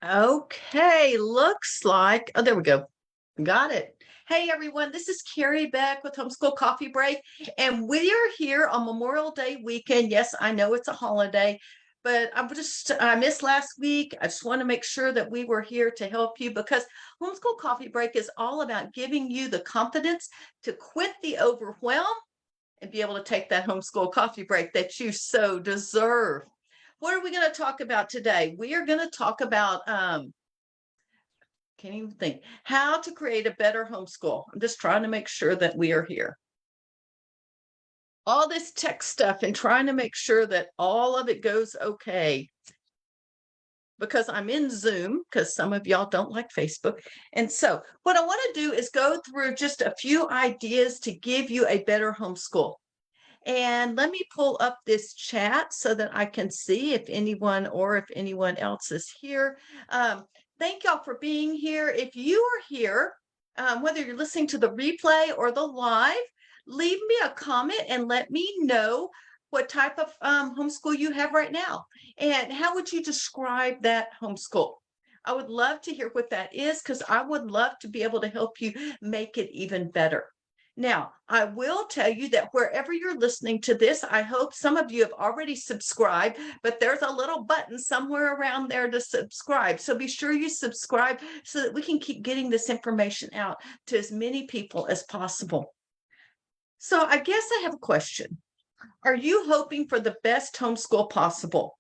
Okay, looks like, oh, there we go. Got it. Hey everyone, this is Carrie Beck with Homeschool Coffee Break, and we are here on Memorial Day weekend. Yes, I know it's a holiday, but I missed last week. I just want to make sure that we were here to help you because Homeschool Coffee Break is all about giving you the confidence to quit the overwhelm and be able to take that homeschool coffee break that you so deserve. What are we going to talk about today? We are going to talk about can't even think how to create a better homeschool. I'm just trying to make sure that we are here. All this tech stuff and trying to make sure that all of it goes okay because I'm in Zoom because some of y'all don't like Facebook. And so, what I want to do is go through just a few ideas to give you a better homeschool. And let me pull up this chat so that I can see if anyone else is here. Thank y'all for being here. If you are here, whether you're listening to the replay or the live, leave me a comment and let me know what type of homeschool you have right now. And how would you describe that homeschool? I would love to hear what that is because I would love to be able to help you make it even better. Now, I will tell you that wherever you're listening to this, I hope some of you have already subscribed, but there's a little button somewhere around there to subscribe. So be sure you subscribe so that we can keep getting this information out to as many people as possible. So I guess I have a question. Are you hoping for the best homeschool possible?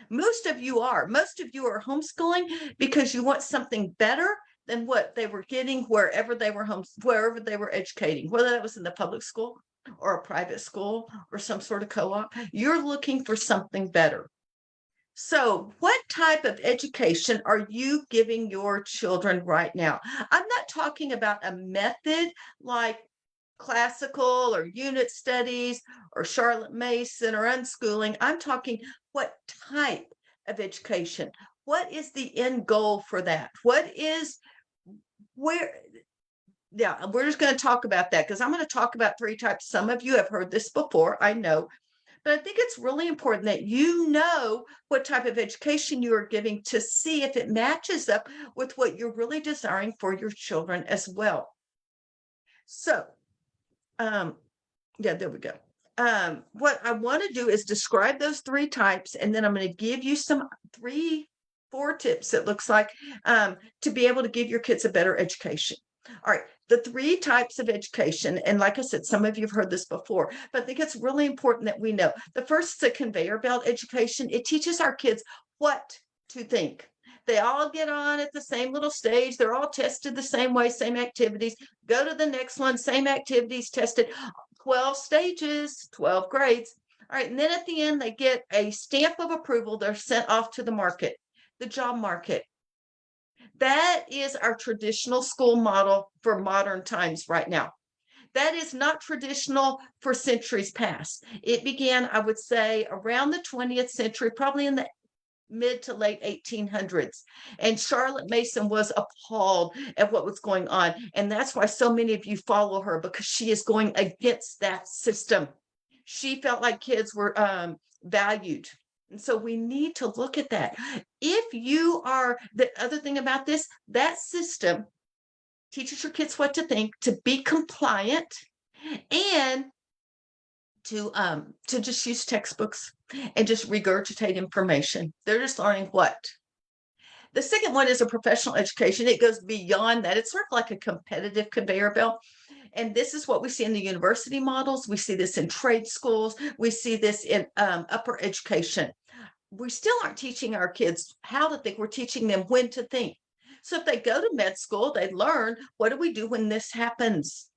Most of you are. Most of you are homeschooling because you want something better than what they were getting wherever they were educating, whether that was in the public school or a private school or some sort of co-op. You're looking for something better. So, what type of education are you giving your children right now? I'm not talking about a method like classical or unit studies or Charlotte Mason or unschooling. I'm talking what type of education? What is the end goal for that? Where, yeah, we're just going to talk about that because I'm going to talk about three types. Some of you have heard this before, I know, but I think it's really important that you know what type of education you are giving to see if it matches up with what you're really desiring for your children as well. So, yeah, there we go. What I want to do is describe those three types, and then I'm going to give you four tips, it looks like, to be able to give your kids a better education. All right, the three types of education, and like I said, some of you have heard this before, but I think it's really important that we know. The first is a conveyor belt education. It teaches our kids what to think. They all get on at the same little stage. They're all tested the same way, same activities. Go to the next one, same activities tested. 12 stages, 12 grades. All right, and then at the end, they get a stamp of approval. They're sent off to the market, the job market. That is our traditional school model for modern times right now. That is not traditional for centuries past. It began, I would say, around the 20th century, probably in the mid to late 1800s. And Charlotte Mason was appalled at what was going on. And that's why so many of you follow her, because she is going against that system. She felt like kids were valued. And so we need to look at that. If you are, the other thing about this, that system teaches your kids what to think, to be compliant, and to just use textbooks and just regurgitate information. They're just learning what. The second one is a professional education. It goes beyond that. It's sort of like a competitive conveyor belt. And this is what we see in the university models. We see this in trade schools. We see this in upper education. We still aren't teaching our kids how to think. We're teaching them when to think. So if they go to med school, they learn, what do we do when this happens?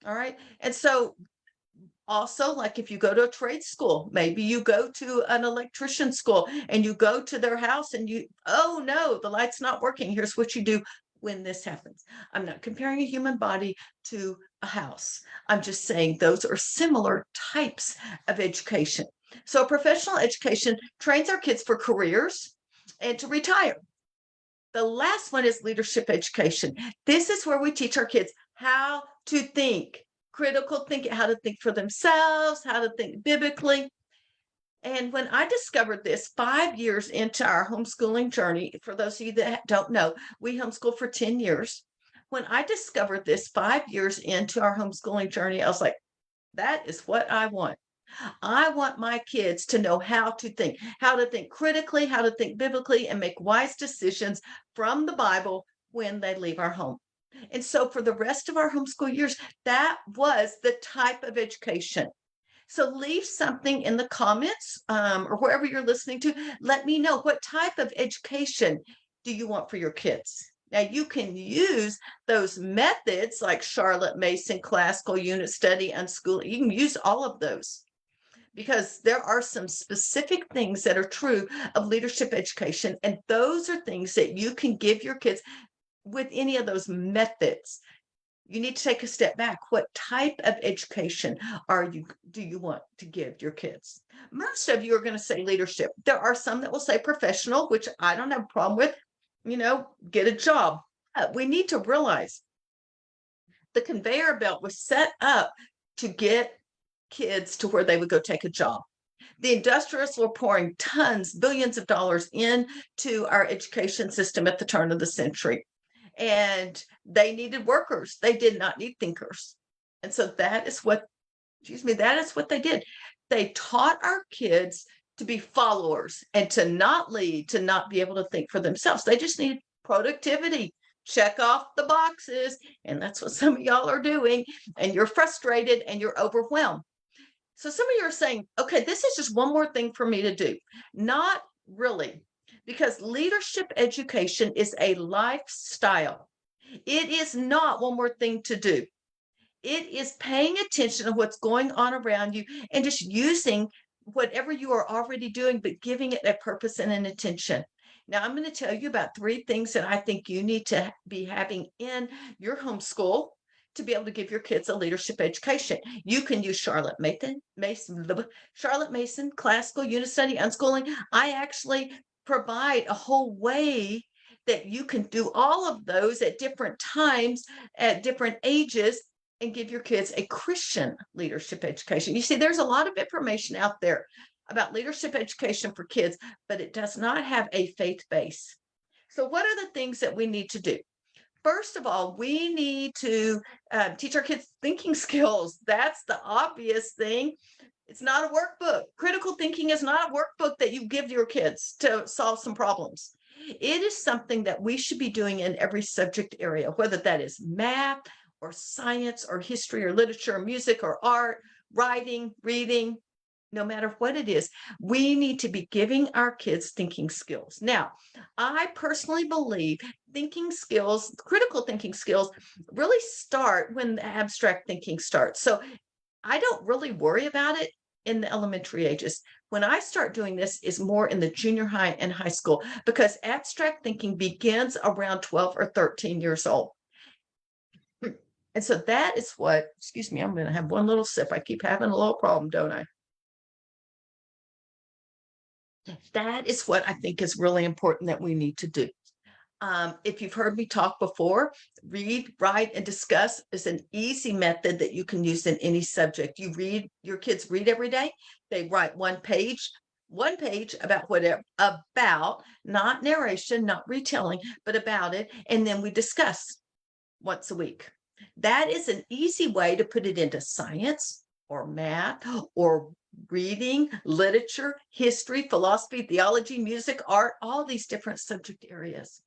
All right. And so also, like if you go to a trade school, maybe you go to an electrician school and you go to their house and oh no, the light's not working. Here's what you do when this happens. I'm not comparing a human body to a house. I'm just saying those are similar types of education. So professional education trains our kids for careers and to retire. The last one is leadership education. This is where we teach our kids how to think, critical thinking, how to think for themselves, how to think biblically. And when I discovered this 5 years into our homeschooling journey, for those of you that don't know, we homeschooled for 10 years. When I discovered this 5 years into our homeschooling journey, I was like, that is what I want. I want my kids to know how to think critically, how to think biblically, and make wise decisions from the Bible when they leave our home. And so for the rest of our homeschool years, that was the type of education. So leave something in the comments or wherever you're listening to. Let me know, what type of education do you want for your kids? Now, you can use those methods like Charlotte Mason, classical unit study, unschooling. You can use all of those because there are some specific things that are true of leadership education. And those are things that you can give your kids with any of those methods. You need to take a step back. What type of education do you want to give your kids? Most of you are going to say leadership. There are some that will say professional, which I don't have a problem with. Get a job. We need to realize the conveyor belt was set up to get kids to where they would go take a job. The industrialists were pouring tons, billions of dollars into our education system at the turn of the century. And they needed workers. They did not need thinkers. And so that is what they did. They taught our kids to be followers and to not lead, to not be able to think for themselves. They just needed productivity. Check off the boxes. And that's what some of y'all are doing. And you're frustrated and you're overwhelmed. So some of you are saying, okay, this is just one more thing for me to do. Not really, because leadership education is a lifestyle. It is not one more thing to do. It is paying attention to what's going on around you and just using whatever you are already doing, but giving it a purpose and an intention. Now, I'm going to tell you about 3 things that I think you need to be having in your homeschool to be able to give your kids a leadership education. You can use Charlotte Mason, classical unit study, unschooling. I actually provide a whole way that you can do all of those at different times, at different ages, and give your kids a Christian leadership education. You see, there's a lot of information out there about leadership education for kids, but it does not have a faith base. So what are the things that we need to do? First of all, we need to teach our kids thinking skills. That's the obvious thing. It's not a workbook. Critical thinking is not a workbook that you give your kids to solve some problems. It is something that we should be doing in every subject area, whether that is math or science or history or literature or music or art, writing, reading, no matter what it is, we need to be giving our kids thinking skills. Now, I personally believe thinking skills, critical thinking skills, really start when the abstract thinking starts. So I don't really worry about it in the elementary ages. When I start doing this is more in the junior high and high school, because abstract thinking begins around 12 or 13 years old. And so that is what, excuse me, I'm going to have one little sip. I keep having a little problem, don't I? That is what I think is really important that we need to do. If you've heard me talk before, read, write, and discuss is an easy method that you can use in any subject. Your kids read every day. They write one page about whatever, not narration, not retelling, but about it. And then we discuss once a week. That is an easy way to put it into science or math or reading, literature, history, philosophy, theology, music, art, all these different subject areas.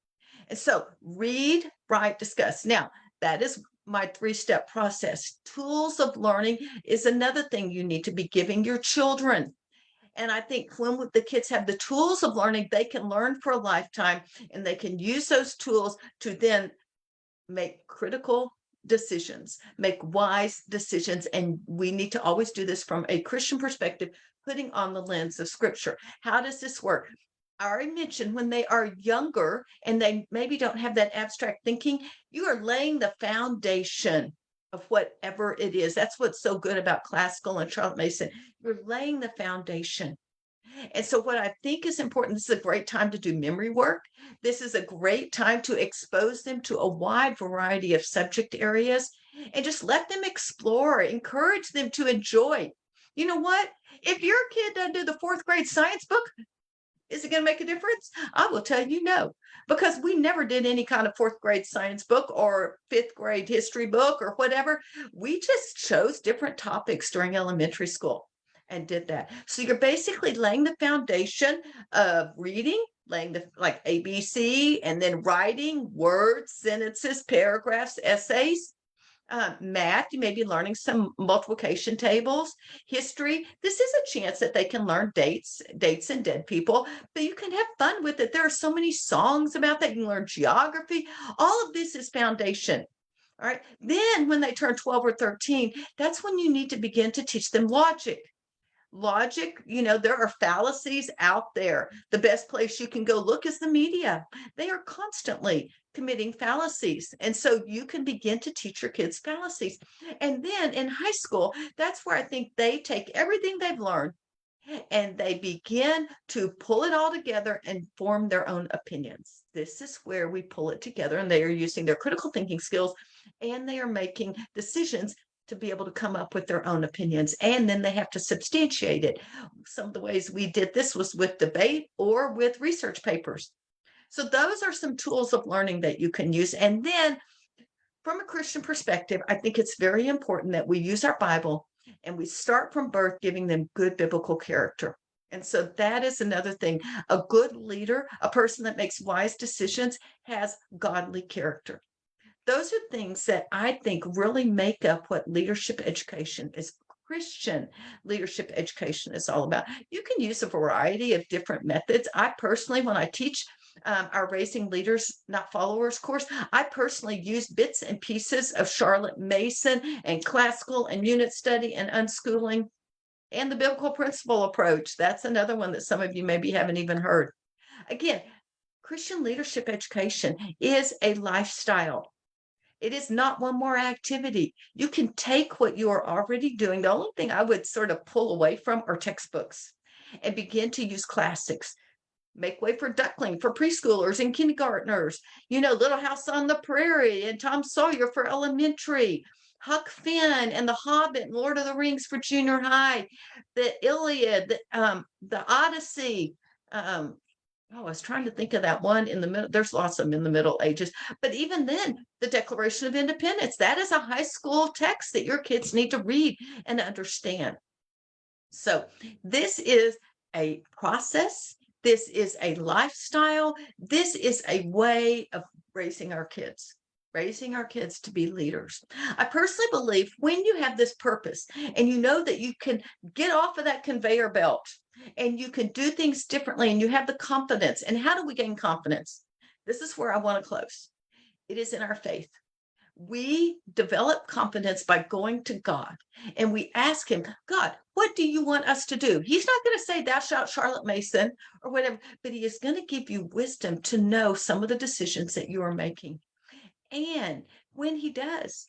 And so read, write, discuss. Now, that is my 3-step process. Tools of learning is another thing you need to be giving your children. And I think when the kids have the tools of learning, they can learn for a lifetime, and they can use those tools to then make critical decisions, make wise decisions. And we need to always do this from a Christian perspective, putting on the lens of Scripture. How does this work? I already mentioned when they are younger and they maybe don't have that abstract thinking, you are laying the foundation of whatever it is. That's what's so good about classical and Charlotte Mason. You're laying the foundation. And so what I think is important, this is a great time to do memory work. This is a great time to expose them to a wide variety of subject areas and just let them explore, encourage them to enjoy. You know what? If your kid doesn't do the fourth grade science book, is it going to make a difference? I will tell you no, because we never did any kind of fourth grade science book or fifth grade history book or whatever. We just chose different topics during elementary school and did that. So you're basically laying the foundation of reading, laying the like ABC, and then writing words, sentences, paragraphs, essays. Math, you may be learning some multiplication tables. History, this is a chance that they can learn dates and dead people, but you can have fun with it. There are so many songs about that. You can learn geography. All of this is foundation. All right. Then when they turn 12 or 13, that's when you need to begin to teach them logic. There are fallacies out there. The best place you can go look is the media. They are constantly committing fallacies, and so you can begin to teach your kids fallacies. And then in high school, that's where I think they take everything they've learned and they begin to pull it all together and form their own opinions. This is where we pull it together, and they are using their critical thinking skills, and they are making decisions to be able to come up with their own opinions, and then they have to substantiate it. Some of the ways we did this was with debate or with research papers. So those are some tools of learning that you can use. And then from a Christian perspective, I think it's very important that we use our Bible and we start from birth giving them good biblical character. And so that is another thing. A good leader, a person that makes wise decisions, has godly character. Those are things that I think really make up what leadership education is. Christian leadership education is all about. You can use a variety of different methods. I personally, when I teach our Raising Leaders, Not Followers course, I personally use bits and pieces of Charlotte Mason and classical and unit study and unschooling and the biblical principle approach. That's another one that some of you maybe haven't even heard. Again, Christian leadership education is a lifestyle. It is not one more activity. You can take what you are already doing. The only thing I would sort of pull away from are textbooks and begin to use classics. Make Way for Duckling for preschoolers and kindergartners. Little House on the Prairie and Tom Sawyer for elementary. Huck Finn and The Hobbit and Lord of the Rings for junior high. The Iliad, the Odyssey. I was trying to think of that one in the middle. There's lots of them in the Middle Ages. But even then, the Declaration of Independence, that is a high school text that your kids need to read and understand. So this is a process. This is a lifestyle. This is a way of raising our kids to be leaders. I personally believe when you have this purpose and you know that you can get off of that conveyor belt and you can do things differently and you have the confidence. And how do we gain confidence? This is where I want to close. It is in our faith. We develop confidence by going to God and we ask him, God, what do you want us to do? He's not going to say, thou shalt Charlotte Mason or whatever, but he is going to give you wisdom to know some of the decisions that you are making. And when he does,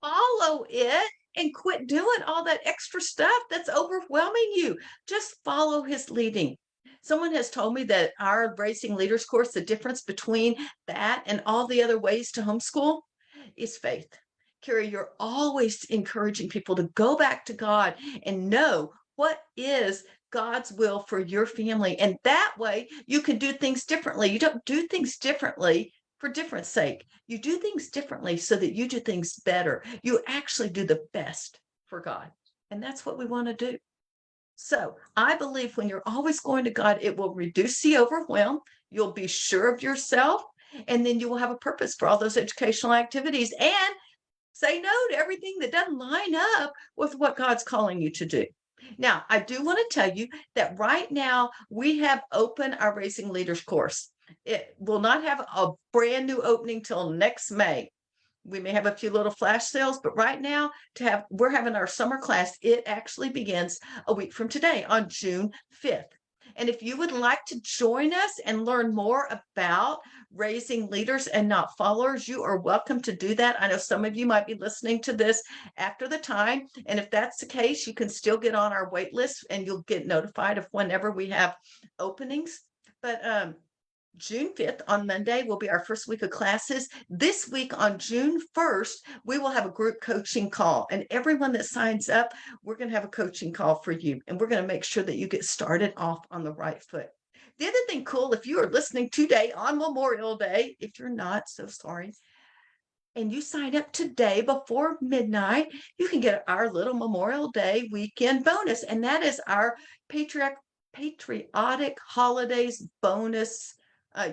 follow it and quit doing all that extra stuff that's overwhelming you. Just follow his leading. Someone has told me that our Raising Leaders course, the difference between that and all the other ways to homeschool is faith. Carrie, you're always encouraging people to go back to God and know what is God's will for your family. And that way you can do things differently. You don't do things differently for different sake. You do things differently so that you do things better. You actually do the best for God. And that's what we want to do. So I believe when you're always going to God, it will reduce the overwhelm. You'll be sure of yourself. And then you will have a purpose for all those educational activities and say no to everything that doesn't line up with what God's calling you to do. Now, I do want to tell you that right now we have opened our Raising Leaders course. It will not have a brand new opening till next May. We may have a few little flash sales, but right now we're having our summer class. It actually begins a week from today on June 5th. And if you would like to join us and learn more about raising leaders and not followers, you are welcome to do that. I know some of you might be listening to this after the time. And if that's the case, you can still get on our wait list and you'll get notified of whenever we have openings. But June 5th on Monday will be our first week of classes. This week on June 1st, we will have a group coaching call. And everyone that signs up, we're going to have a coaching call for you. And we're going to make sure that you get started off on the right foot. The other thing cool, if you are listening today on Memorial Day, if you're not, so sorry, and you sign up today before midnight, you can get our little Memorial Day weekend bonus. And that is our Patriotic Holidays bonus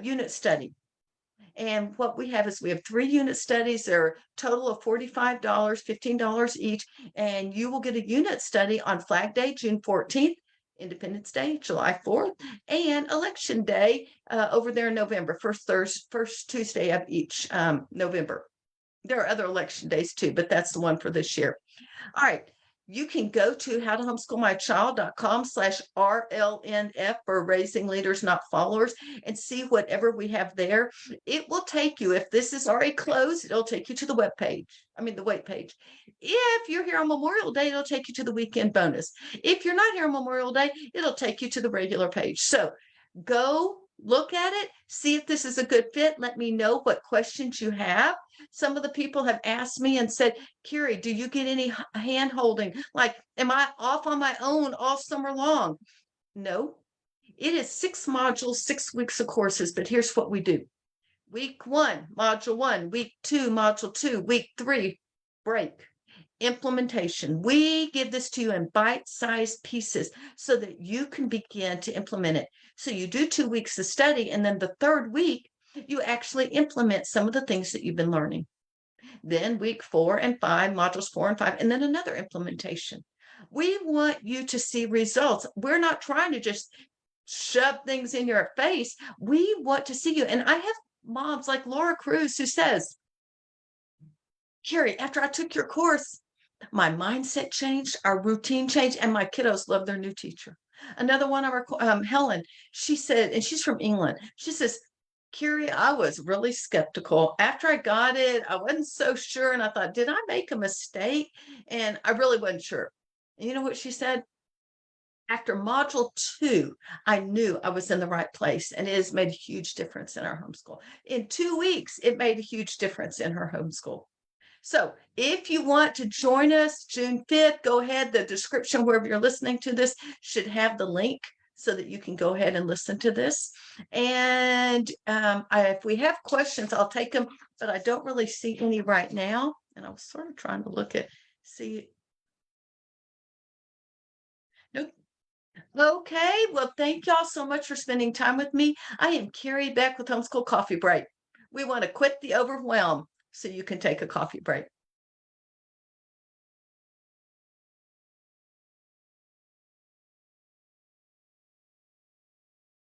unit study. And what we have is we have 3 unit studies. They're a total of $45, $15 each. And you will get a unit study on Flag Day, June 14th, Independence Day, July 4th, and Election Day over there in November, first Tuesday of each November. There are other election days too, but that's the one for this year. All right. You can go to howtohomeschoolmychild.com/RLNF for Raising Leaders, Not Followers, and see whatever we have there. It will take you, if this is already closed, it'll take you to the web page. I mean, the wait page. If you're here on Memorial Day, it'll take you to the weekend bonus. If you're not here on Memorial Day, it'll take you to the regular page. So go look at it, see if this is a good fit. Let me know what questions you have. Some of the people have asked me and said, Carrie, do you get any hand holding? Like, am I off on my own all summer long? No, it is 6 modules, 6 weeks of courses, but here's what we do. Week 1, module 1, week 2, module 2, week 3, break. Implementation. We give this to you in bite-sized pieces so that you can begin to implement it. So you do 2 weeks of study, and then the third week, you actually implement some of the things that you've been learning. Then week 4 and 5, modules 4 and 5, and then another implementation. We want you to see results. We're not trying to just shove things in your face. We want to see you. And I have moms like Laura Cruz who says, Carrie, after I took your course, my mindset changed, our routine changed, and my kiddos love their new teacher. Another one of our, Helen, she said, and she's from England, she says, Carrie, I was really skeptical. After I got it, I wasn't so sure. And I thought, did I make a mistake? And I really wasn't sure. And you know what she said? After module 2, I knew I was in the right place, and it has made a huge difference in our homeschool. In 2 weeks, it made a huge difference in her homeschool. So if you want to join us June 5th, go ahead. The description, wherever you're listening to this, should have the link so that you can go ahead and listen to this. And if we have questions, I'll take them, but I don't really see any right now. And I was sort of trying to see. Nope. Okay, well, thank y'all so much for spending time with me. I am Carrie Beck with Homeschool Coffee Break. We want to quit the overwhelm so you can take a coffee break.